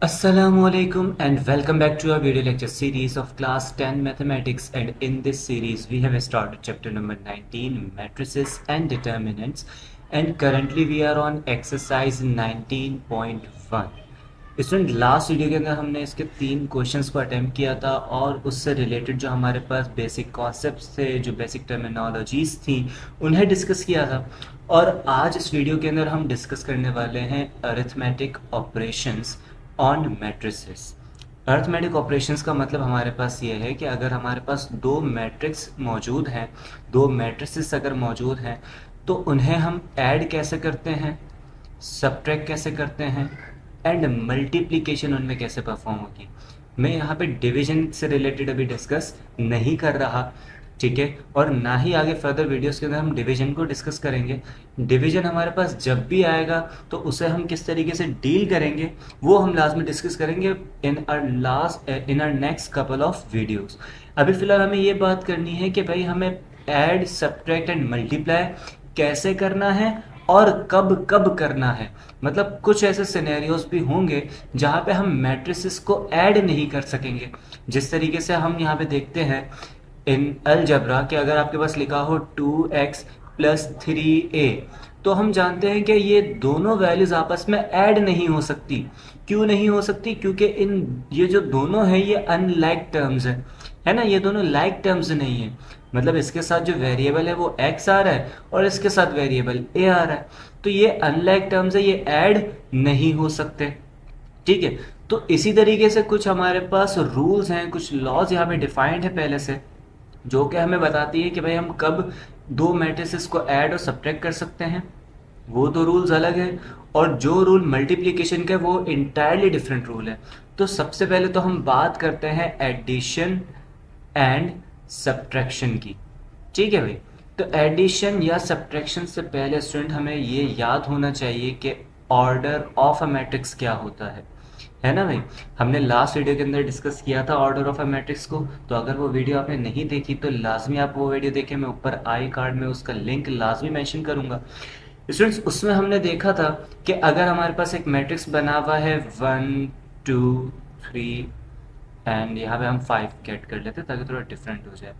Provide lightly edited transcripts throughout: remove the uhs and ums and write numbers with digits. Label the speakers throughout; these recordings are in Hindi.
Speaker 1: Assalamualaikum and welcome back to our video lecture series of class 10 mathematics, and in this series we have started chapter number 19 matrices and determinants, and currently we are on exercise 19.1. Student last video के अंदर हमने इसके 3 क्वेश्चंस को अटेम्प्ट किया था और उससे रिलेटेड जो हमारे पास बेसिक कॉन्सेप्ट्स थे, जो बेसिक टर्मिनोलॉजीज थी, उन्हें डिस्कस किया था। और आज इस वीडियो के अंदर हम डिस्कस करने वाले हैं arithmetic operations on matrices. Arithmetic operations का मतलब हमारे पास ये है कि अगर हमारे पास दो मैट्रिक्स मौजूद हैं, दो मैट्रिसेस अगर मौजूद हैं, तो उन्हें हम ऐड कैसे करते हैं, सब्ट्रैक्ट कैसे करते हैं, एंड मल्टीप्लिकेशन उनमें कैसे परफॉर्म होगी। मैं यहाँ पे डिवीजन से रिलेटेड अभी डिस्कस नहीं कर रहा, ठीक है, और ना ही आगे फर्दर वीडियोस के अंदर हम डिवीजन को डिस्कस करेंगे। डिवीजन हमारे पास जब भी आएगा तो उसे हम किस तरीके से डील करेंगे वो हम लास्ट में डिस्कस करेंगे in our next couple of videos. अभी फिलहाल हमें ये बात करनी है कि भाई हमें ऐड, सब्ट्रैक्ट एंड मल्टीप्लाई कैसे करना है और कब कब करना है। मतलब कुछ ऐसे सिनेरियोज भी होंगे जहाँ पे हम मैट्रिसेस को ऐड नहीं कर सकेंगे, जिस तरीके से हम यहाँ पे देखते हैं इन अलजबरा कि अगर आपके पास लिखा हो 2x प्लस 3a, तो हम जानते हैं कि ये दोनों वैल्यूज आपस में ऐड नहीं हो सकती। क्यों नहीं हो सकती? क्योंकि ये जो दोनों हैं ये अनलाइक टर्म्स है ना, ये दोनों लाइक टर्म्स नहीं है। मतलब इसके साथ जो वेरिएबल है वो x आ रहा है और इसके साथ वेरिएबल a आ रहा है, तो ये अनलाइक टर्म्स है, ये ऐड नहीं हो सकते। ठीक है, तो इसी तरीके से कुछ हमारे पास रूल्स हैं, कुछ लॉज यहाँ पे डिफाइंड है पहले से, जो कि हमें बताती है कि भाई हम कब दो मैट्रिसेस को ऐड और सब्ट्रैक्ट कर सकते हैं। वो तो रूल्स अलग है, और जो रूल मल्टीप्लिकेशन का वो इंटायरली डिफरेंट रूल है। तो सबसे पहले तो हम बात करते हैं एडिशन एंड सब्ट्रैक्शन की। ठीक है भाई, तो एडिशन या सब्ट्रैक्शन से पहले स्टूडेंट हमें ये याद होना चाहिए कि ऑर्डर ऑफ अ मैट्रिक्स क्या होता है ना भाई। हमने लास्ट वीडियो के अंदर डिस्कस किया था ऑर्डर ऑफ अ मैट्रिक्स को, तो अगर वो वीडियो आपने नहीं देखी तो लाजमी आप वो वीडियो देखें। मैं ऊपर आई कार्ड में उसका लिंक लाजमी मेंशन करूंगा। स्टूडेंट्स, उसमें हमने देखा था कि अगर हमारे पास एक मैट्रिक्स बना हुआ है 1 2 3 एंड यहाँ पे हम 5 गेट कर लेते ताकि थोड़ा डिफरेंट हो जाए,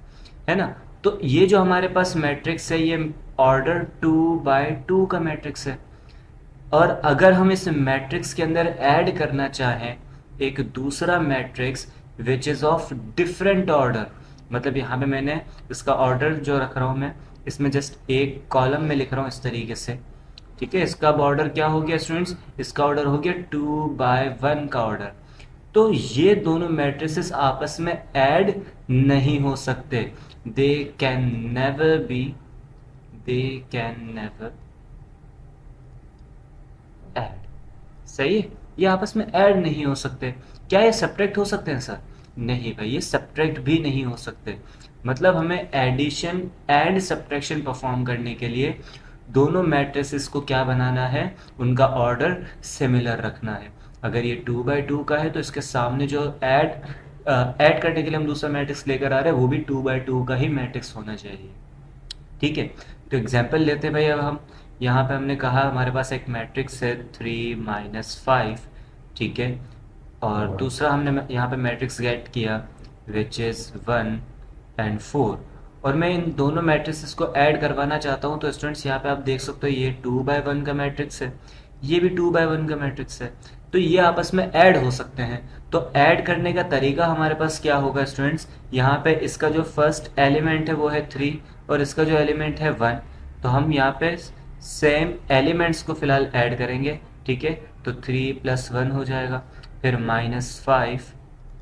Speaker 1: है ना। तो ये जो हमारे पास मैट्रिक्स है ये ऑर्डर 2 by 2 का मैट्रिक्स है, और अगर हम इस मैट्रिक्स के अंदर ऐड करना चाहें एक दूसरा matrix which is of different order, मतलब यहाँ पे मैंने इसका ऑर्डर जो रख रहा हूँ मैं इसमें जस्ट एक कॉलम में लिख रहा हूँ इस तरीके से, ठीक है। इसका ऑर्डर क्या हो गया स्टूडेंट्स? इसका ऑर्डर हो गया 2 by 1 का ऑर्डर। तो ये दोनों मैट्रिसेस आपस में ऐड नहीं हो सकते। They can never be, they can never add. सही है, ये आपस में ऐड नहीं हो सकते। क्या ये सब्ट्रैक्ट हो सकते हैं सर? नहीं भाई, ये सब्ट्रैक्ट भी नहीं हो सकते। मतलब हमें एडिशन एंड सब्ट्रैक्शन परफॉर्म करने के लिए दोनों मैट्रिसेस को क्या बनाना है, उनका ऑर्डर सिमिलर रखना है। अगर ये 2 by 2 का है तो इसके सामने जो ऐड करने के लिए हम दूसरा मैट्रिक्स लेकर आ रहे हैं वो भी 2 by 2 का ही मैट्रिक्स होना चाहिए। ठीक है, तो एग्जाम्पल लेते हैं भाई। अब हम यहाँ पे हमने कहा हमारे पास एक मैट्रिक्स है 3 - 5, ठीक है, और दूसरा हमने यहाँ पे मैट्रिक्स गेट किया विच इज़ 1 and 4, और मैं इन दोनों मैट्रिक्स को ऐड करवाना चाहता हूँ। तो स्टूडेंट्स यहाँ पे आप देख सकते हो ये 2 by 1 का मैट्रिक्स है, ये भी 2 by 1 का मैट्रिक्स है, तो ये आपस में ऐड हो सकते हैं। तो ऐड करने का तरीका हमारे पास क्या होगा स्टूडेंट्स? यहाँ पे इसका जो फर्स्ट एलिमेंट है वो है 3 और इसका जो एलिमेंट है 1, तो हम यहाँ पे सेम एलिमेंट्स को फिलहाल ऐड करेंगे, ठीक है। तो 3 + 1 हो जाएगा, फिर -5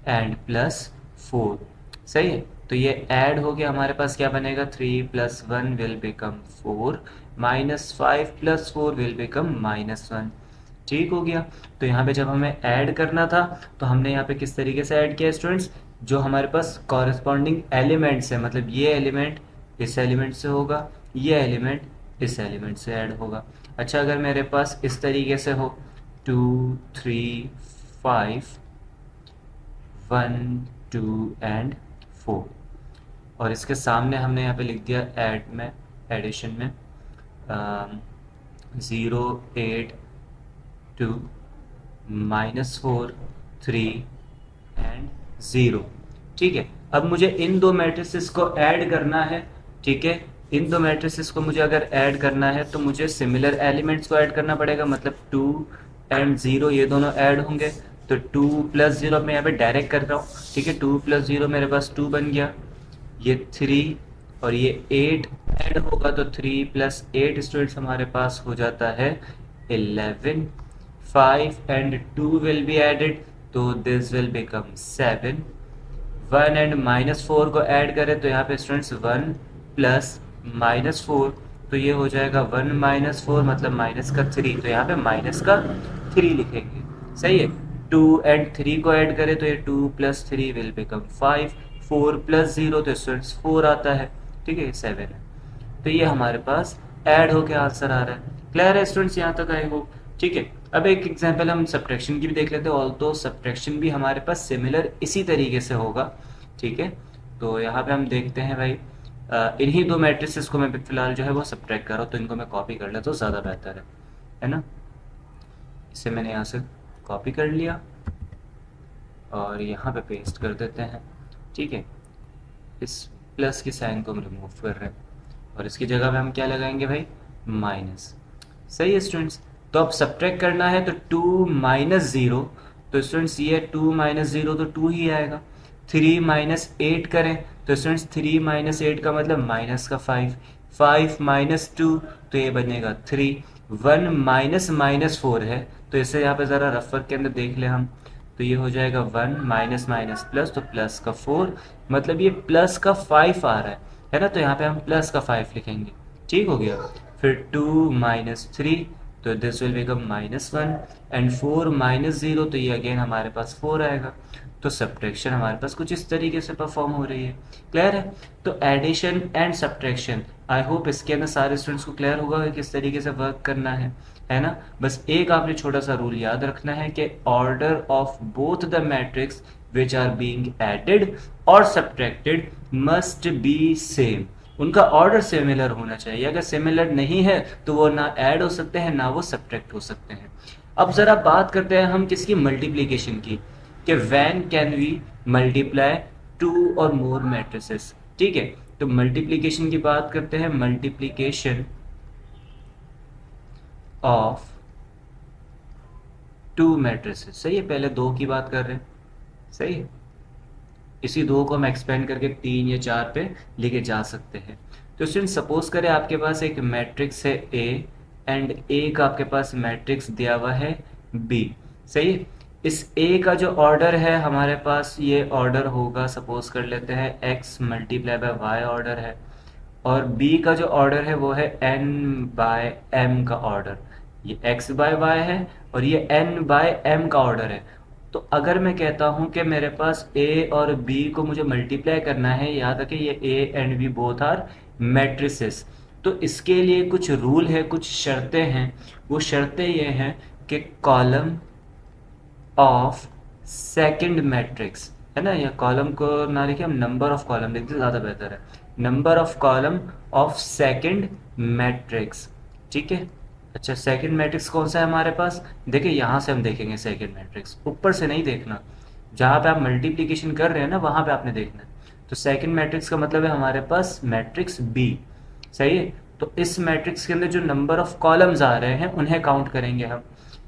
Speaker 1: एंड +4, सही है। तो ये ऐड हो गया, हमारे पास क्या बनेगा? 3 + 1 विल बिकम 4, -5 + 4 विल बिकम -1। ठीक हो गया। तो यहाँ पे जब हमें ऐड करना था तो हमने यहाँ पे किस तरीके से ऐड किया स्टूडेंट्स? जो हमारे पास कॉरेस्पॉन्डिंग एलिमेंट्स है, मतलब ये एलिमेंट इस एलिमेंट से होगा, ये एलिमेंट इस एलिमेंट से ऐड होगा। अच्छा, अगर मेरे पास इस तरीके से हो 2 3 5 1 2 एंड 4, और इसके सामने हमने यहाँ पे लिख दिया ऐड में, एडिशन में 0 8 2 -4 3 एंड 0। ठीक है, अब मुझे इन दो मैट्रिसेस को ऐड करना है। ठीक है, इन दो मैट्रिसेस को मुझे अगर ऐड करना है तो मुझे सिमिलर एलिमेंट्स को ऐड करना पड़ेगा, मतलब 2 एंड 0 ये दोनों ऐड होंगे। तो 2 + 0 मैं यहाँ पे डायरेक्ट कर रहा हूँ। ठीक है, 2 + 0 मेरे पास 2 बन गया, ये 3 और ये 8 ऐड होगा तो 3 + 8 स्टूडेंट्स हमारे पास हो जाता है 11। 5 एंड 2 विल बी एडेड तो दिस विल बिकम 7। 1 एंड -4 को ऐड करें तो यहाँ पे स्टूडेंट्स 1 + -4 तो ये हो जाएगा 1 - 4 मतलब -3, तो यहाँ पे -3 लिखेंगे। सही है, 2 एंड 3 को ऐड करें तो ये 2 + 3 विल बिकम 5। 4 + 0 तो स्टूडेंट्स 4 आता है। ठीक है, 7 है, तो ये हमारे पास ऐड होके आंसर आ रहा है। क्लियर है स्टूडेंट्स यहाँ तक आई होप। ठीक है, अब एक एग्जांपल हम सब्ट्रैक्शन की भी देख लेते हैं, ऑल्दो सब्ट्रैक्शन भी हमारे पास सिमिलर इसी तरीके से होगा। ठीक है, तो यहाँ पे हम देखते हैं भाई, इन्हीं दो मैट्रिसेस को मैं फिलहाल जो है वो सब्ट्रैक्ट कर रहा हूँ, तो इनको मैं कॉपी कर लेता हूँ, ज़्यादा बेहतर है ना। इसे मैंने यहाँ से कॉपी कर लिया और यहाँ पे पेस्ट कर देते हैं। ठीक है, इस प्लस के साइन को हम रिमूव कर रहे हैं और इसकी जगह पे हम क्या लगाएंगे भाई, माइनस। सही है स्टूडेंट्स, तो अब सब्ट्रैक्ट करना है तो 2 - 0, तो स्टूडेंट्स ये 2 - 0 तो 2 ही आएगा। 3 - 8 करें तो स्टूडेंट्स 3 - 8 का मतलब -5। 5 - 2 तो ये बनेगा 3। 1 -4 है तो इसे यहाँ पे ज़रा रफ वर्क के अंदर देख ले हम, तो ये हो जाएगा 1 - प्लस तो प्लस का 4, मतलब ये प्लस का 5 आ रहा है ना, तो यहाँ पे हम प्लस का 5 लिखेंगे। ठीक हो गया, फिर 2 - 3 तो दिस विल बिकम -1 एंड 4 - 0 तो ये अगेन हमारे पास 4 आएगा। तो सब्ट्रैक्शन हमारे पास कुछ इस तरीके से परफॉर्म हो रही है। क्लियर है, तो addition and subtraction, I hope इसके अंदर सारे स्टूडेंट्स को क्लियर होगा कि किस तरीके से वर्क करना है ना। बस एक आपने छोटा सा रूल याद रखना है कि order of both the matrix which are being added और सब्ट्रैक्टेड मस्ट बी सेम, उनका ऑर्डर सिमिलर होना चाहिए। अगर सिमिलर नहीं है तो वो ना ऐड हो सकते हैं ना वो सब्ट्रैक्ट हो सकते हैं। अब जरा बात करते हैं हम किसकी, मल्टीप्लिकेशन की, कि व्हेन कैन वी मल्टीप्लाई 2 और मोर मैट्रिसेस। ठीक है, तो मल्टीप्लिकेशन की बात करते हैं, मल्टीप्लिकेशन ऑफ 2 मैट्रिसेस। सही है, पहले 2 की बात कर रहे हैं। सही है, इसी 2 को हम एक्सपेंड करके 3 या 4 पे लेके जा सकते हैं। तो स्टूडेंट सपोज करें आपके पास एक मैट्रिक्स है ए एंड एक आपके पास मैट्रिक्स दिया हुआ है बी। सही है, इस ए का जो ऑर्डर है हमारे पास, ये ऑर्डर होगा, सपोज कर लेते हैं x × y ऑर्डर है, और b का जो ऑर्डर है वो है n/m का ऑर्डर। ये x/y है और ये n/m का ऑर्डर है। तो अगर मैं कहता हूं कि मेरे पास a और b को मुझे मल्टीप्लाई करना है, याद रखें ये a and b both are matrices, तो इसके लिए कुछ रूल है, कुछ शर्तें हैं। वो शर्तें ये हैं कि कॉलम ऑफ सेकंड मैट्रिक्स, है ना, या कॉलम को ना लिखे हम नंबर ऑफ कॉलम लिखते ज़्यादा बेहतर है, number of column of second matrix. ठीक है, अच्छा सेकंड मैट्रिक्स कौन सा है हमारे पास, देखिए यहाँ से हम देखेंगे सेकंड मैट्रिक्स, ऊपर से नहीं देखना, जहाँ पे आप मल्टीप्लिकेशन कर रहे हैं ना वहाँ पे आपने देखना है। तो सेकंड मैट्रिक्स का मतलब है हमारे पास मैट्रिक्स बी। सही है, तो इस मैट्रिक्स के अंदर जो नंबर ऑफ कॉलम्स आ रहे हैं उन्हें काउंट करेंगे हम।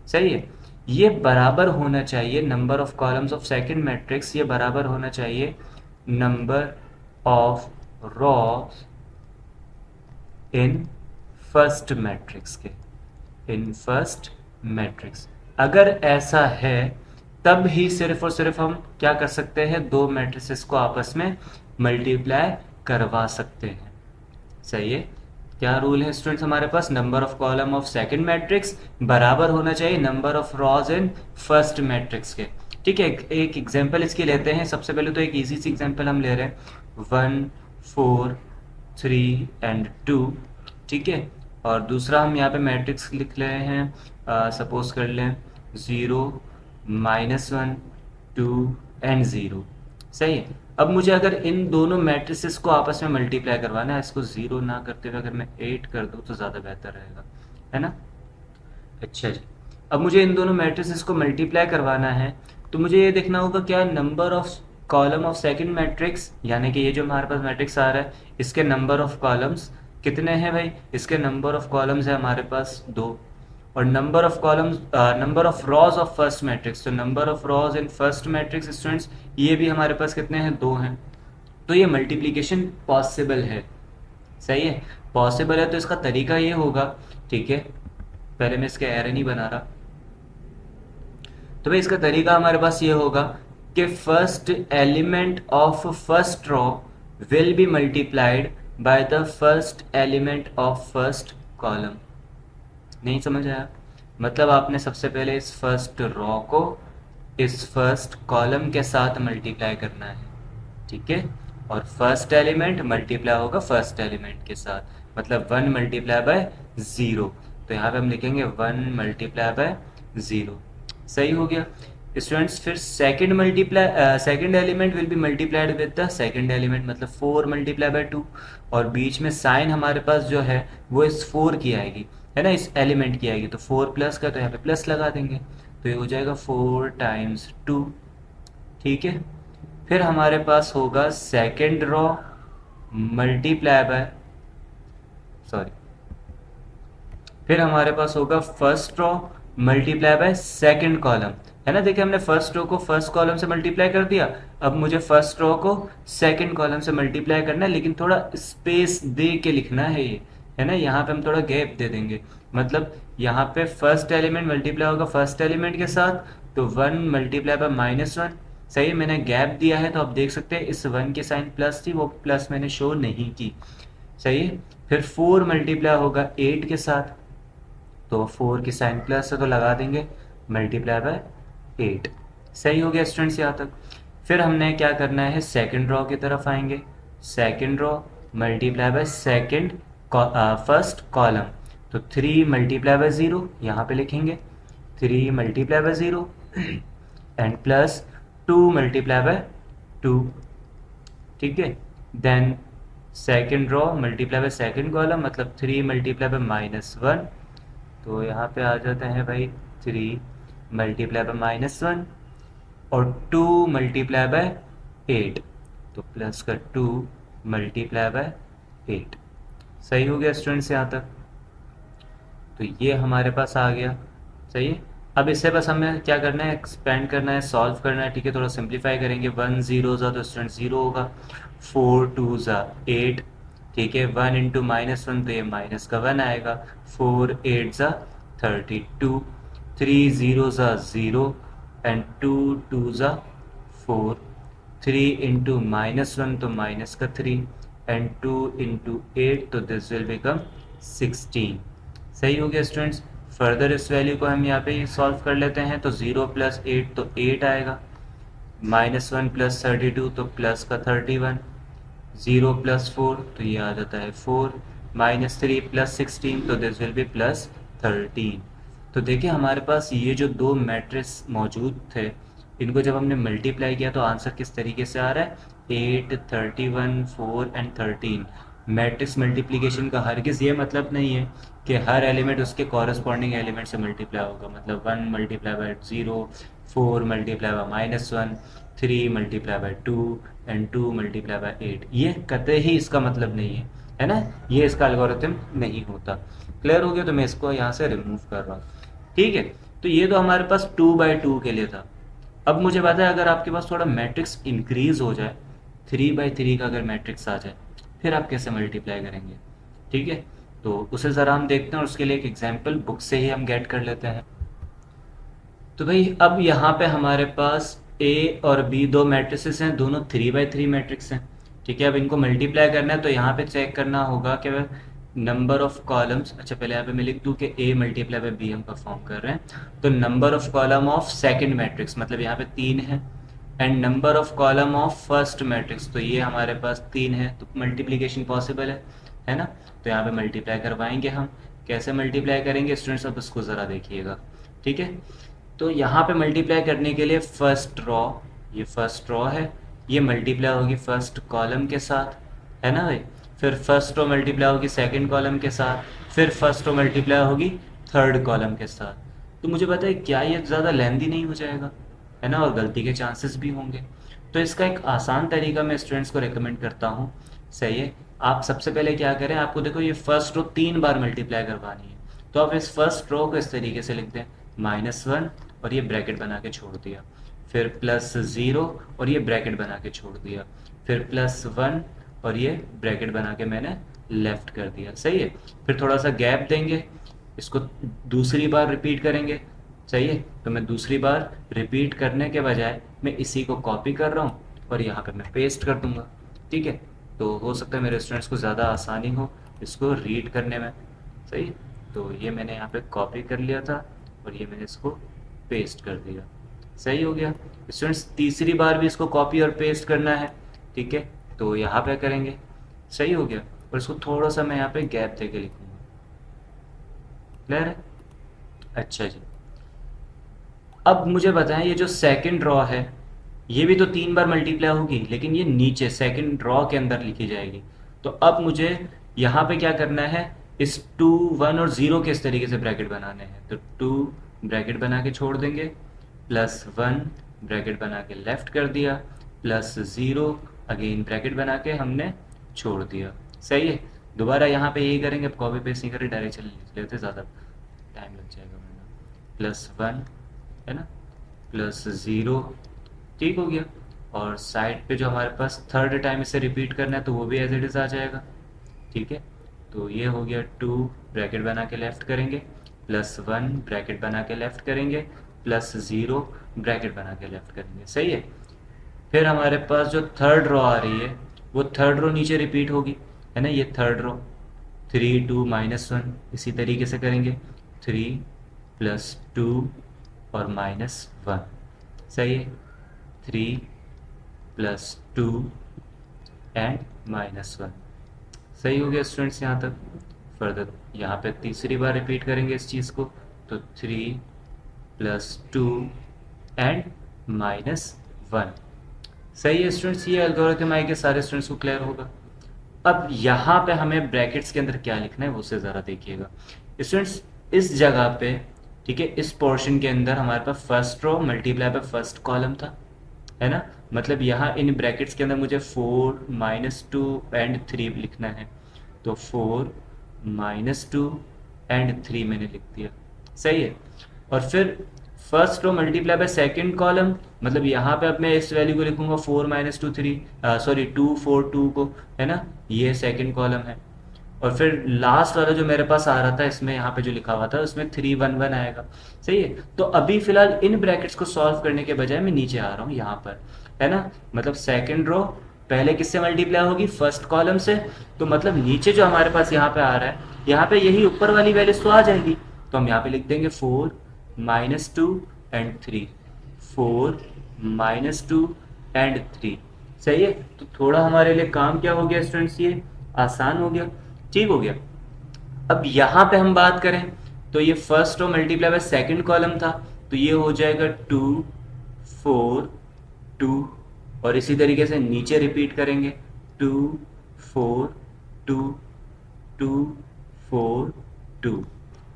Speaker 1: सही है, ये बराबर होना चाहिए, number of columns of second matrix ये बराबर होना चाहिए number of Ross in first matrix के, इन फर्स्ट मैट्रिक्स। अगर ऐसा है तब ही सिर्फ और सिर्फ हम क्या कर सकते हैं, दो मैट्रिसेस को आपस में मल्टीप्लाई करवा सकते हैं। सही है, क्या रूल है स्टूडेंट्स हमारे पास, number of column of second matrix बराबर होना चाहिए number of rows in first matrix के। ठीक है, एक एग्जांपल इसकी लेते हैं। सबसे पहले तो एक इजी सी एग्जांपल हम ले रहे हैं, 1 4 3 एंड 2। ठीक है, और दूसरा हम यहाँ पे मैट्रिक्स लिख रहे हैं, सपोज कर लें 0 -1 2 एंड 0। सही है, अब मुझे अगर इन दोनों मैट्रिसेस को आपस में मल्टीप्लाई करवाना है, इसको 0 ना करते हुए अगर मैं 8 कर दूँ तो ज़्यादा बेहतर रहेगा, है ना। अच्छा जी, अब मुझे इन दोनों मैट्रिसेस को मल्टीप्लाई करवाना है, तो मुझे ये देखना होगा क्या number of column of second matrix, यानी कि ये जो हमारे पास मैट्रिक्स आ रहा है इसके नंबर ऑफ कॉलम्स कितने हैं भाई, इसके नंबर ऑफ कॉलम्स है हमारे पास 2, और number of columns number of rows of first matrix, तो number of rows in first matrix students ये भी हमारे पास कितने हैं, 2 हैं। तो ये मल्टीप्लिकेशन पॉसिबल है, सही है, पॉसिबल है। तो इसका तरीका ये होगा, ठीक है, पहले मैं इसके एरे नहीं बना रहा, तो भाई इसका तरीका हमारे पास ये होगा कि first element of first row will be multiplied by the first element of first column. नहीं समझ आया? मतलब आपने सबसे पहले इस फर्स्ट रो को इस फर्स्ट कॉलम के साथ मल्टीप्लाई करना है, ठीक है, और फर्स्ट एलिमेंट मल्टीप्लाई होगा फर्स्ट एलिमेंट के साथ, मतलब 1 मल्टीप्लाई बाय 0, तो यहाँ पे हम लिखेंगे 1 मल्टीप्लाई बाय 0। सही हो गया स्टूडेंट्स। फिर second element will be multiplied with the second element, मतलब 4 मल्टीप्लाई बाय 2, और बीच में साइन हमारे पास जो है वो इस 4 की आएगी, है ना, इस एलिमेंट की आएगी, तो 4 प्लस का, तो यहाँ पे प्लस लगा देंगे, तो ये हो जाएगा 4 टाइम्स 2, ठीक है। फिर हमारे पास होगा second row multiply by, sorry, फिर हमारे पास होगा first row multiply by second column, है ना। देखिए हमने फर्स्ट रो को फर्स्ट कॉलम से मल्टीप्लाई कर दिया, अब मुझे फर्स्ट रो को सेकंड कॉलम से मल्टीप्लाई करना है, लेकिन थोड़ा स्पेस दे के लिखना है ये, है ना, यहाँ पे हम थोड़ा गैप दे देंगे, मतलब यहाँ पे फर्स्ट एलिमेंट मल्टीप्लाई होगा फर्स्ट एलिमेंट के साथ, तो 1 मल्टीप्लाई बाय -1, सही है, मैंने गैप दिया है, तो आप देख सकते हैं इस 1 की साइन प्लस थी, वो प्लस मैंने शो नहीं की, सही है। फिर 4 मल्टीप्लाई होगा 8 के साथ, तो 4 की साइन प्लस है तो लगा देंगे मल्टीप्लाई बाय 8। सही हो गया स्टूडेंट्स यहाँ तक। फिर हमने क्या करना है, सेकंड रो की तरफ आएंगे, second row multiply by second first column, तो 3 मल्टीप्लाई बाय 0 यहाँ पे लिखेंगे, 3 multiply by 0 and plus 2 multiply by 2, ठीक है। Then second row multiply by second column, मतलब 3 मल्टीप्लाई बाय -1, तो यहाँ पे आ जाते हैं भाई 3 मल्टीप्लाई बाय -1 और 2 मल्टीप्लाई बाय 8, तो प्लस का 2 मल्टीप्लाई बाय 8। सही हो गया स्टूडेंट्स यहाँ तक, तो ये हमारे पास आ गया, सही है। अब इससे बस हमें क्या करना है, एक्सपेंड करना है, सॉल्व करना है, ठीक है, थोड़ा सिंप्लीफाई करेंगे। 1 0 ज़ा तो स्टूडेंट 0 होगा, 4 2 ज़ा 8, ठीक है, 1 इंटू -1 तो ये माइनस का 1 आएगा, 4 8 ज़ा 32, 3 0 ज़ा 0 एंड 2 2 ज़ा 4, 3 इंटू -1 तो माइनस का 3 एंड 2 इंटू 8 तो दिस विल बिकम 16। सही हो गया स्टूडेंट्स। फर्दर इस वैल्यू को हम यहाँ पे सॉल्व कर लेते हैं, तो 0 + 8 तो 8 आएगा, -1 + 32 तो प्लस का 31, 0 + 4 तो ये आ जाता है 4, -3 + 16 तो दिस विल बी +13। तो देखिए हमारे पास ये जो दो मैट्रिक्स मौजूद थे, इनको जब हमने मल्टीप्लाई किया तो आंसर किस तरीके से आ रहा है, 8 31 4 एंड 13। मैट्रिक्स मल्टीप्लिकेशन का हरगिज़ ये मतलब नहीं है कि हर एलिमेंट उसके कॉरस्पॉन्डिंग एलिमेंट से मल्टीप्लाई होगा, मतलब 1 multiply by 0, 4 multiply by -1, 3 multiply by 2 and 2 multiply bye 8। ये कतई ही इसका मतलब नहीं है ना, ये इसका एल्गोरिथम नहीं होता। क्लियर हो गया, तो मैं इसको यहाँ से रिमूव कर रहा हूँ, ठीक है। तो ये तो हमारे पास 2/2 के लिए था। अब मुझे पता है अगर आपके पास थोड़ा मैट्रिक्स इंक्रीज हो जाए, 3/3 का अगर मैट्रिक्स आ जाए, फिर आप कैसे मल्टीप्लाई करेंगे, ठीक है। तो उसे ज़रा हम देखते हैं, और उसके लिए एक एग्जाम्पल बुक से ही हम गेट कर लेते हैं। तो भाई अब यहाँ पे हमारे पास ए और बी दो मैट्रिसेस हैं, दोनों 3/3 मैट्रिक्स हैं, ठीक है। अब इनको मल्टीप्लाई करना है, तो यहाँ पे चेक करना होगा कि नंबर ऑफ कॉलम्स, अच्छा पहले यहाँ पे मैं लिख दूँ कि ए मल्टीप्लाई बाय बी हम परफॉर्म कर रहे हैं, तो number of column of second matrix, मतलब यहाँ पे 3 है, and number of column of first matrix, तो ये हमारे पास 3 है, तो मल्टीप्लिकेशन पॉसिबल है ना। तो यहाँ पे मल्टीप्लाई करवाएंगे हम, कैसे मल्टीप्लाई करेंगे स्टूडेंट्स, अब इसको ज़रा देखिएगा, ठीक है। तो यहाँ पे मल्टीप्लाई करने के लिए फर्स्ट रो, ये फर्स्ट रो है, ये मल्टीप्लाई होगी फर्स्ट कॉलम के साथ, है ना भाई। फिर फर्स्ट रो मल्टीप्लाई होगी सेकंड कॉलम के साथ, फिर फर्स्ट रो मल्टीप्लाई होगी थर्ड कॉलम के साथ। तो मुझे पता है क्या ये ज़्यादा लेंदी नहीं हो जाएगा, है ना, और गलती के चांसेस भी होंगे। तो इसका एक आसान तरीका मैं स्टूडेंट्स को रेकमेंड करता हूँ। सही है, आप सबसे पहले क्या करें, आपको देखो ये फर्स्ट रो 3 बार मल्टीप्लाई करवानी है, तो आप इस फर्स्ट रो को इस तरीके से लिख दें, -1 और ये ब्रैकेट बना के छोड़ दिया, फिर +0 और ये ब्रैकेट बना के छोड़ दिया, फिर +1 और ये ब्रैकेट बना के मैंने लेफ्ट कर दिया। सही है, फिर थोड़ा सा गैप देंगे, इसको दूसरी बार रिपीट करेंगे। सही है, तो मैं दूसरी बार रिपीट करने के बजाय मैं इसी को कॉपी कर रहा हूँ और यहाँ पे मैं पेस्ट कर दूंगा। ठीक है, तो हो सकता है मेरे स्टूडेंट्स को ज़्यादा आसानी हो इसको रीड करने में। सही, तो ये मैंने यहाँ पे कॉपी कर लिया था और ये मैंने इसको पेस्ट कर दिया। सही हो गया स्टूडेंट्स, तीसरी बार भी इसको कॉपी और पेस्ट करना है। ठीक है, तो यहाँ पे करेंगे। सही हो गया, और इसको थोड़ा सा मैं यहाँ पे गैप दे के लिखूंगा। क्लियर है? अच्छा जी, अब मुझे बताएं ये जो सेकंड रॉ है ये भी तो 3 बार मल्टीप्लाई होगी, लेकिन ये नीचे सेकंड रॉ के अंदर लिखी जाएगी। तो अब मुझे यहाँ पे क्या करना है, इस 2, 1 और 0 के इस तरीके से ब्रैकेट बनाने हैं। तो 2 ब्रैकेट बना के छोड़ देंगे, +1 ब्रैकेट बना के लेफ्ट कर दिया, +0 अगेन ब्रैकेट बना के हमने छोड़ दिया। सही है, दोबारा यहाँ पे यही करेंगे, अब कॉपी पेस्ट नहीं करें, डायरेक्ट चले लिख लेते, ज़्यादा टाइम लग जाएगा वरना। +1 है ना, +0, ठीक हो गया। और साइड पे जो हमारे पास थर्ड टाइम इसे रिपीट करना है तो वो भी एज इट इज़ आ जाएगा। ठीक है, तो ये हो गया 2 ब्रैकेट बना के लेफ्ट करेंगे, +1 ब्रैकेट बना के लेफ्ट करेंगे, +0 ब्रैकेट बना के लेफ्ट करेंगे। सही है, फिर हमारे पास जो थर्ड रो आ रही है वो थर्ड रो नीचे रिपीट होगी, है ना, ये थर्ड रो 3, 2, -1 इसी तरीके से करेंगे, 3 + 2 और -1। सही है, 3 + 2 एंड -1। सही हो गया स्टूडेंट्स यहाँ तक। फर्दर यहाँ पे तीसरी बार रिपीट करेंगे इस चीज़ को, तो 3 + 2 एंड -1। सही है स्टूडेंट्स, ये एल्गोरिथम आई के सारे स्टूडेंट्स को क्लियर होगा। अब यहाँ पे हमें ब्रैकेट्स के अंदर क्या लिखना है वो से ज़रा देखिएगा स्टूडेंट्स, इस जगह पे, ठीक है, इस पोर्शन के अंदर हमारे पास first row multiply by first column था, है ना, मतलब यहाँ इन ब्रैकेट्स के अंदर मुझे 4, -2 एंड 3 लिखना है, तो 4, -2 एंड 3 मैंने लिख दिया। सही है, और फिर first row multiply by second column, मतलब यहाँ पे अब मैं इस वैल्यू को लिखूंगा 4, -2, 3 सॉरी 2, 4, 2 को, है ना, ये सेकंड कॉलम है। और फिर लास्ट वाला जो मेरे पास आ रहा था इसमें यहाँ पे जो लिखा हुआ था उसमें 3, 1, 1 आएगा। सही है, तो अभी फिलहाल इन ब्रैकेट्स को सॉल्व करने के बजाय मैं नीचे आ रहा हूँ यहाँ पर, है ना, मतलब सेकंड रो पहले किससे मल्टीप्लाई होगी, फर्स्ट कॉलम से, तो मतलब नीचे जो हमारे पास यहाँ पे आ रहा है यहाँ पे यही ऊपर वाली वैल्यूज तो आ जाएगी, तो हम यहाँ पे लिख देंगे 4, -2 एंड 3, 4, -2 एंड 3। सही है, तो थोड़ा हमारे लिए काम क्या हो गया स्टूडेंट्स, ये आसान हो गया। ठीक हो गया, अब यहाँ पे हम बात करें तो ये first row multiply by second column था, तो ये हो जाएगा 2, 4, 2, और इसी तरीके से नीचे रिपीट करेंगे 2, 4, 2, 2, 4, 2।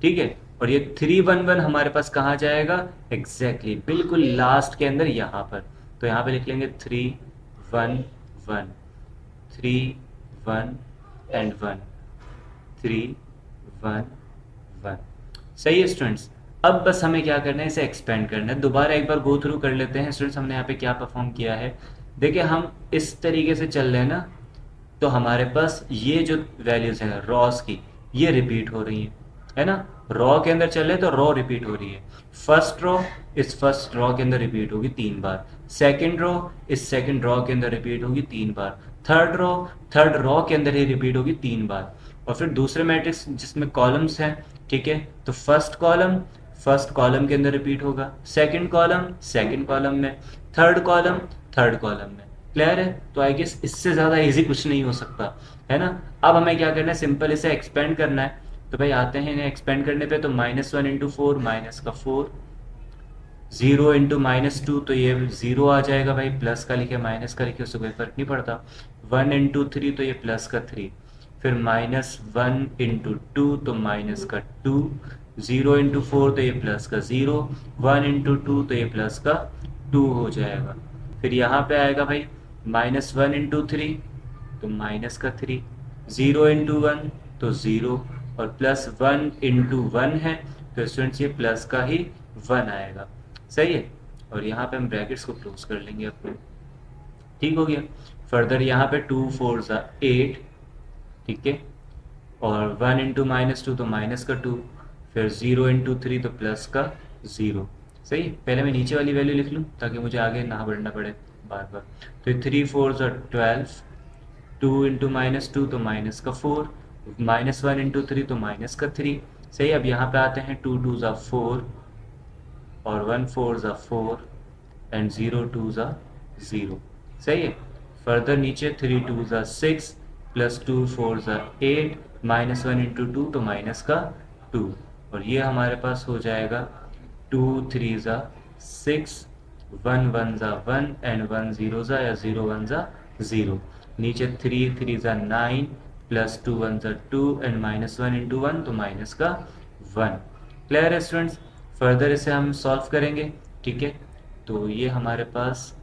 Speaker 1: ठीक है, और ये 3, 1, 1 हमारे पास कहाँ जाएगा, एग्जैक्टली बिल्कुल लास्ट के अंदर यहाँ पर, तो यहाँ पे लिख लेंगे 3, 1, 1, 3, 1 एंड 1, 3, 1, 1। सही है स्टूडेंट्स, अब बस हमें क्या करना है, इसे एक्सपेंड करना है। दोबारा एक बार गो थ्रू कर लेते हैं स्टूडेंट्स, हमने यहाँ पे क्या परफॉर्म किया है। देखिए हम इस तरीके से चल रहे हैं ना, तो हमारे पास ये जो वैल्यूज हैं रॉस की ये रिपीट हो रही है ना, रॉ के अंदर चल रहे हैं तो रॉ रिपीट हो रही है। फर्स्ट रॉ इस फर्स्ट रॉ के अंदर रिपीट होगी 3 बार, सेकंड रॉ इस सेकंड रॉ के अंदर रिपीट होगी 3 बार, थर्ड रॉ के अंदर ही रिपीट होगी 3 बार। और फिर दूसरे मैट्रिक्स जिसमें कॉलम्स हैं, ठीक है, तो फर्स्ट कॉलम के अंदर रिपीट होगा, सेकंड कॉलम में, थर्ड कॉलम में। क्लियर है, तो आई गेस इससे ज्यादा इजी कुछ नहीं हो सकता, है ना। अब हमें क्या करना है, सिंपल इसे एक्सपेंड करना है। तो भाई आते हैं इन्हें एक्सपेंड करने पे, तो -1 इंटू 4 -4, 0 इंटू -2 तो ये 0 आ जाएगा भाई, प्लस का लिखे माइनस का लिखे उससे कोई फर्क नहीं पड़ता। 1 इंटू 3 तो ये प्लस का 3, फिर -1 इंटू 2 तो -2, 0 इंटू 4 तो ये प्लस का 0, 1 इंटू 2 तो ये प्लस का 2 हो जाएगा। फिर यहाँ पे आएगा भाई -1 इंटू 3 तो माइनस का 3, 0 इंटू 1 तो 0, और +1 इंटू 1 है तो स्टूडेंट्स ये प्लस का ही 1 आएगा। सही है, और यहाँ पे हम ब्रैकेट्स को क्लोज कर लेंगे अपने। ठीक हो गया। फर्दर यहाँ पे 2 4 8, ठीक है, और 1 इंटू -2 तो माइनस का 2, फिर 0 इंटू 3 तो प्लस का 0। सही है, पहले मैं नीचे वाली वैल्यू लिख लूँ ताकि मुझे आगे ना बढ़ना पड़े बार बार। तो 3 4 12, 2 इंटू -2 तो माइनस का 4, -1 इंटू 3 तो माइनस का 3। सही, अब यहाँ पे आते हैं 2 2 4 और 1 4 4 एंड 0 2 0। सही है, फर्दर नीचे 3 2 6 प्लस 2 4 8, -1 इंटू 2 तो माइनस का 2, और ये हमारे पास हो जाएगा 2 3 6, 1 1 1 एंड 1 0 या 0 1 0। नीचे 3 3 9 प्लस 2 1 2 एंड -1 इंटू 1 तो माइनस का 1। क्लियर है स्टूडेंट्स? फर्दर इसे हम सॉल्व करेंगे। ठीक है, तो ये हमारे पास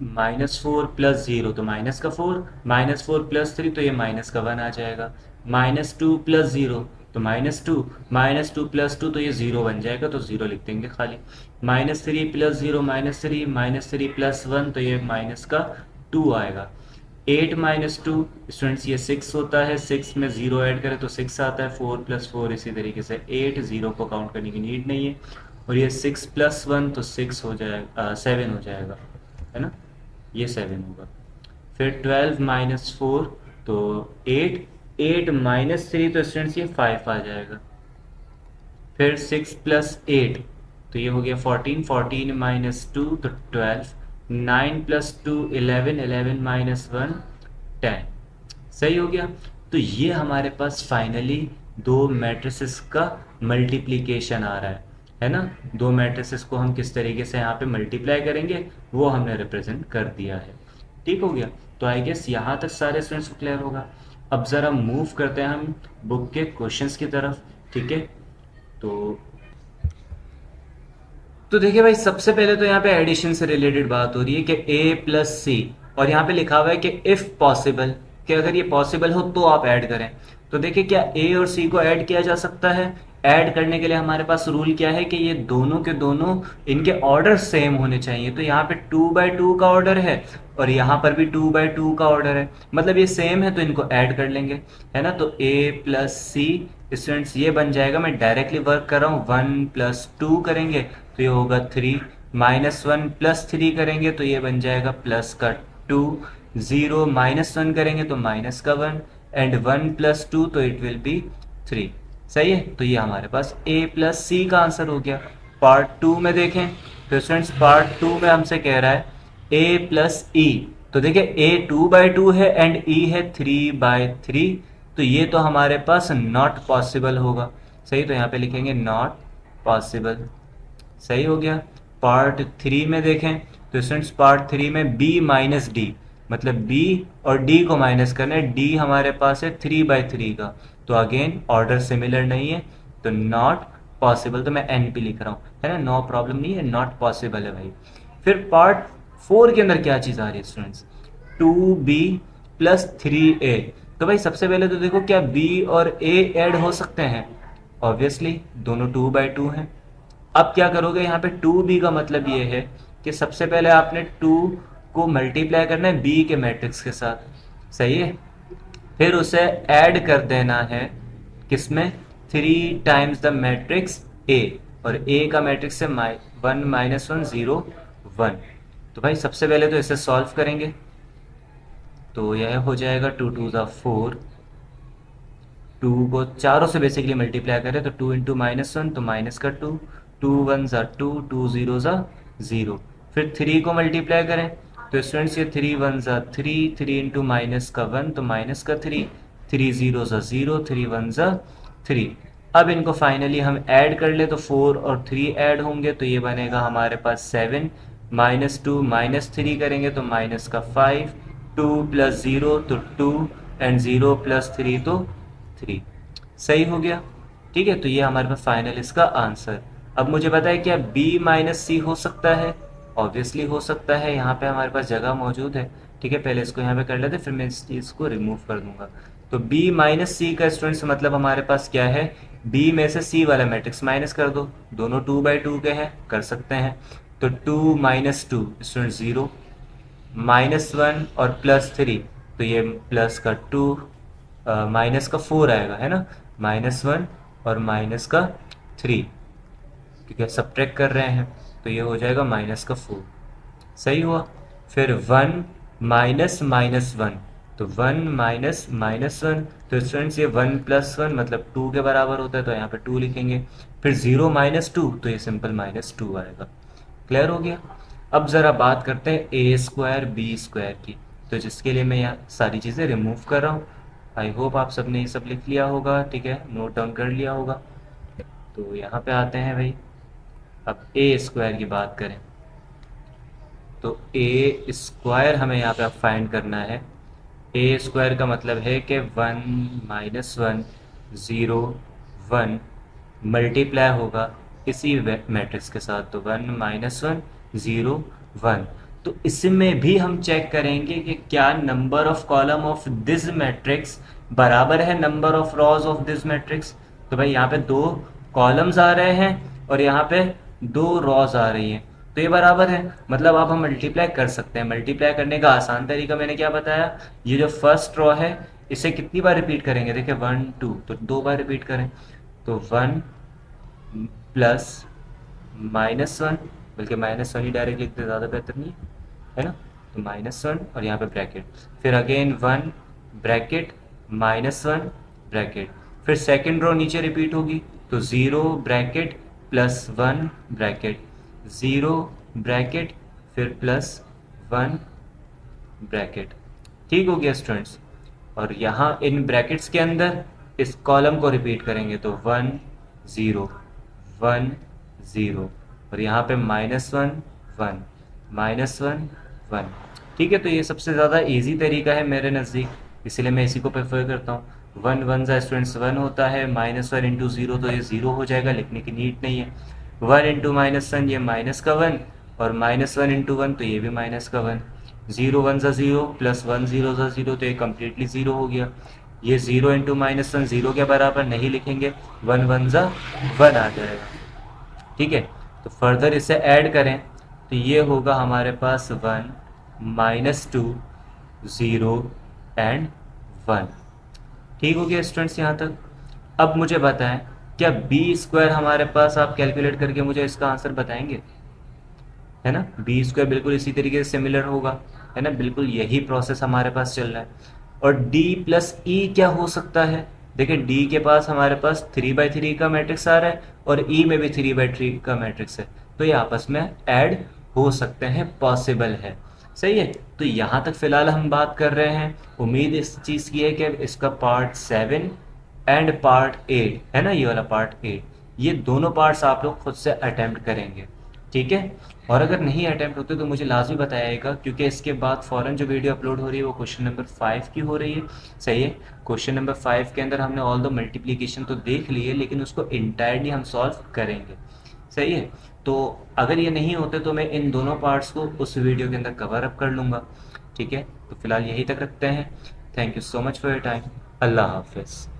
Speaker 1: -4 प्लस 0 तो माइनस का 4, -4 प्लस 3 तो ये माइनस का 1 आ जाएगा, -2 प्लस 0 तो -2, -2 प्लस 2 तो ये 0 बन जाएगा, तो 0 लिख देंगे खाली। -3 प्लस 0 -3, -3 प्लस 1 तो ये माइनस का 2 आएगा। 8 -2 स्टूडेंट्स ये 6 होता है, 6 में 0 ऐड करें तो 6 आता है, 4 प्लस 4 इसी तरीके से 8, 0 को काउंट करने की नीड नहीं है। और ये 6 प्लस 1 तो 6 हो जाएगा, 7 हो जाएगा, है ना, ये 7 होगा। फिर 12 -4 तो 8, 8 -3 तो स्टूडेंट्स ये 5 आ जाएगा। फिर 6 प्लस 8 तो ये हो गया 14, 14 -2 तो 12, 9 प्लस 2 11, 11 -1 10। सही हो गया। तो ये हमारे पास फाइनली दो मैट्रिसेस का मल्टीप्लिकेशन आ रहा है ना। दो मैट्रिसेस को हम किस तरीके से यहाँ पे मल्टीप्लाई करेंगे वो हमने रिप्रेजेंट कर दिया है। ठीक हो गया। तो आई गेस यहाँ तक सारे स्टूडेंट्स को क्लियर होगा। अब ज़रा मूव करते हैं हम बुक के क्वेश्चंस की तरफ। ठीक है, तो देखिए भाई, सबसे पहले तो यहाँ पे एडिशन से रिलेटेड बात हो रही है कि a प्लस सी, और यहाँ पे लिखा हुआ है कि इफ पॉसिबल, कि अगर ये पॉसिबल हो तो आप ऐड करें। तो देखिए, क्या a और c को ऐड किया जा सकता है? ऐड करने के लिए हमारे पास रूल क्या है कि ये दोनों के दोनों इनके ऑर्डर सेम होने चाहिए। तो यहाँ पे 2/2 का ऑर्डर है और यहाँ पर भी 2/2 का ऑर्डर है, मतलब ये सेम है, तो इनको ऐड कर लेंगे, है ना। तो a प्लस सी स्टूडेंट्स ये बन जाएगा, मैं डायरेक्टली वर्क कर रहा हूँ, 1 प्लस 2 करेंगे तो ये होगा 3, -1 प्लस 3 करेंगे तो ये बन जाएगा प्लस का 2, 0 -1 करेंगे तो माइनस का 1 एंड 1 प्लस 2 तो इट विल बी 3। सही है, तो ये हमारे पास a प्लस सी का आंसर हो गया। पार्ट 2 में देखें तो स्टूडेंट्स पार्ट 2 में हमसे कह रहा है a प्लस ई। तो देखिए a 2/2 है एंड e है 3/3, तो ये तो हमारे पास नॉट पॉसिबल होगा। सही, तो यहाँ पे लिखेंगे नॉट पॉसिबल। सही हो गया। पार्ट 3 में देखें तो स्टूडेंट्स पार्ट 3 में b माइनस डी, मतलब b और d को माइनस करना है। d हमारे पास है 3/3 का, तो अगेन ऑर्डर सिमिलर नहीं है, तो नॉट पॉसिबल, तो मैं NP लिख रहा हूँ, है ना, नो प्रॉब्लम नहीं है, नॉट पॉसिबल है भाई। फिर पार्ट 4 के अंदर क्या चीज़ आ रही है स्टूडेंट्स? 2b plus 3a। तो भाई सबसे पहले तो देखो, क्या b और a ऐड हो सकते हैं? ऑब्वियसली दोनों 2/2 हैं। अब क्या करोगे, यहाँ पे 2b का मतलब ये है कि सबसे पहले आपने 2 को मल्टीप्लाई करना है b के मैट्रिक्स के साथ। सही है, फिर उसे ऐड कर देना है किसमें? 3 टाइम्स द मैट्रिक्स a, और a का मैट्रिक्स है 1 -1 0 1। तो भाई सबसे पहले तो इसे सॉल्व करेंगे, तो यह हो जाएगा 2 2 4, 2 को चारों से बेसिकली मल्टीप्लाई करें तो 2 इंटू -1 तो माइनस का 2, 2 1 2, 2 0 0। फिर 3 को मल्टीप्लाई करें तो स्टूडेंट्स ये 3 1 3, 3 इंटू माइनस का 1 तो माइनस का 3, 3 0 0, 3 1 3। अब इनको फाइनली हम ऐड कर ले तो 4 और 3 ऐड होंगे, तो ये बनेगा हमारे पास 7, -2 -3 करेंगे तो माइनस का 5, 2 प्लस 0 तो 2, एंड 0 प्लस 3 तो 3। सही हो गया। ठीक है, तो ये हमारे पास फाइनल इसका आंसर। अब मुझे बताए क्या b माइनस सी हो सकता है? ऑब्वियसली हो सकता है, यहाँ पे हमारे पास जगह मौजूद है। ठीक है, पहले इसको यहाँ पे कर लेते, फिर मैं इस चीज़ को रिमूव कर दूंगा। तो b माइनस सी का स्टूडेंट्स मतलब हमारे पास क्या है, b में से c वाला मैट्रिक्स माइनस कर दो, दोनों 2/2 के हैं, कर सकते हैं। तो 2 माइनस 2 स्टूडेंट 0, -1 और +3, तो ये प्लस का 2 माइनस का 4 आएगा, है ना, -1 और माइनस का 3, क्योंकि सब्ट्रैक्ट कर रहे हैं, तो ये हो जाएगा माइनस का 4। सही हुआ। फिर 1 माइनस -1, तो 1 माइनस -1, तो स्टूडेंट्स ये 1 + 1 मतलब 2 के बराबर होता है, तो यहाँ पे 2 लिखेंगे। फिर 0 - 2, तो ये सिंपल -2 आएगा। क्लियर हो गया। अब ज़रा बात करते हैं a² b² की, तो जिसके लिए मैं यहाँ सारी चीज़ें रिमूव कर रहा हूँ। आई होप आप सबने ये सब लिख लिया होगा, ठीक है, नोट डाउन कर लिया होगा। तो यहाँ पे आते हैं भाई, अब a² की बात करें तो a² हमें यहाँ पे अब फाइंड करना है। a² का मतलब है कि 1 -1 0 1 मल्टीप्लाई होगा इसी मैट्रिक्स के साथ, तो 1 -1 0 1। तो इसमें भी हम चेक करेंगे कि क्या number of column of this matrix बराबर है number of rows of this matrix. तो भाई यहाँ पे 2 कॉलम्स आ रहे हैं और यहाँ पे 2 रॉज आ रही हैं, तो ये बराबर है, मतलब अब हम मल्टीप्लाई कर सकते हैं। मल्टीप्लाई करने का आसान तरीका मैंने क्या बताया, ये जो फर्स्ट रॉ है इसे कितनी बार रिपीट करेंगे, देखिए 1 2, तो 2 बार रिपीट करें, तो 1 प्लस -1, बल्कि -1 ही डायरेक्ट लिखते ज़्यादा बेहतर नहीं है ना, तो -1 और यहाँ पे ब्रैकेट, फिर अगेन 1 ब्रैकेट -1 ब्रैकेट, फिर सेकेंड रो नीचे रिपीट होगी, तो 0 ब्रैकेट +1 ब्रैकेट, 0 ब्रैकेट फिर +1 ब्रैकेट। ठीक हो गया स्टूडेंट्स। और यहाँ इन ब्रैकेट्स के अंदर इस कॉलम को रिपीट करेंगे, तो 1 0 1 0 और यहाँ पे -1 1 -1 1। ठीक है, तो ये सबसे ज़्यादा इजी तरीका है मेरे नज़दीक, इसलिए मैं इसी को प्रेफर करता हूँ। 1 1 ज़ा स्टूडेंट्स 1 होता है, -1 इंटू 0 तो ये 0 हो जाएगा, लिखने की नीड नहीं है। 1 इंटू -1 ये माइनस का 1 और -1 इंटू 1 तो ये भी माइनस का 1। 0 1 ज़ा 0 प्लस 1 0 ज़ा 0, तो ये कम्प्लीटली 0 हो गया। ये 0 इंटू -1 0 के बराबर नहीं लिखेंगे, 1 1 ज़ा 1 आ जाएगा। ठीक है, तो फर्दर इसे ऐड करें तो ये होगा हमारे पास 1 -2 0 एंड 1। ठीक हो गया स्टूडेंट्स यहाँ तक। अब मुझे बताएं, क्या b² हमारे पास आप कैलकुलेट करके मुझे इसका आंसर बताएंगे, है ना। b² बिल्कुल इसी तरीके से सिमिलर होगा, है ना, बिल्कुल यही प्रोसेस हमारे पास चल रहा है। और d + e क्या हो सकता है, देखिए d के पास हमारे पास 3/3 का मैट्रिक्स आ रहा है और e में भी 3/3 का मैट्रिक्स है, तो ये आपस में ऐड हो सकते हैं, पॉसिबल है। सही है, तो यहाँ तक फिलहाल हम बात कर रहे हैं। उम्मीद इस चीज़ की है कि इसका पार्ट 7 एंड पार्ट 8, है ना, ये वाला पार्ट 8, ये दोनों पार्ट्स आप लोग खुद से अटेम्प्ट करेंगे। ठीक है, और अगर नहीं अटेम्प्ट होते तो मुझे लाजमी बताइएगा, क्योंकि इसके बाद फ़ौरन जो वीडियो अपलोड हो रही है वो क्वेश्चन नंबर 5 की हो रही है। सही है, क्वेश्चन नंबर 5 के अंदर हमने ऑल द मल्टीप्लिकेशन तो देख ली है, लेकिन उसको इंटायरली हम सॉल्व करेंगे। सही है, तो अगर ये नहीं होते तो मैं इन दोनों पार्ट्स को उस वीडियो के अंदर कवर अप कर लूँगा। ठीक है, तो फिलहाल यही तक रखते हैं। Thank you so much for your time. अल्लाह हाफिज़।